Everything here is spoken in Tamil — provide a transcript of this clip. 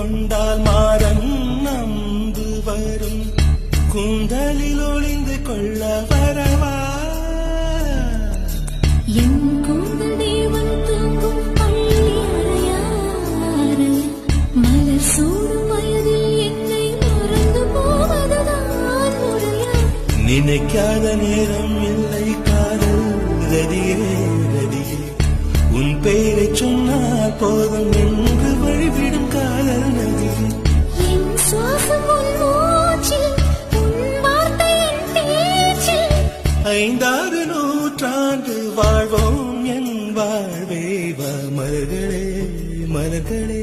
கொண்டால் மாறன் நம்பு வரும் கூந்தலில் ஒளிந்து கொள்ள வரவா என் கூந்தல் தேவன் தூங்கும் பள்ளி அறையாறு மலர் சூடும் வயதில் என்னை மறந்து போவதுதான் முறையா நினைக்காத நேரம் இல்லை காதல் ரதியே ரதியே உன் பெயரை சொன்னால் போதும் என்று வழிவிடும் காதல் நதியே என் சுவாசம் உன் மூச்சில் உன் வார்த்தை என் பேச்சில் 5 நூற்றாண்டு வாழ்வோம் என் வாழ்வே வா மலர்களே மலர்களே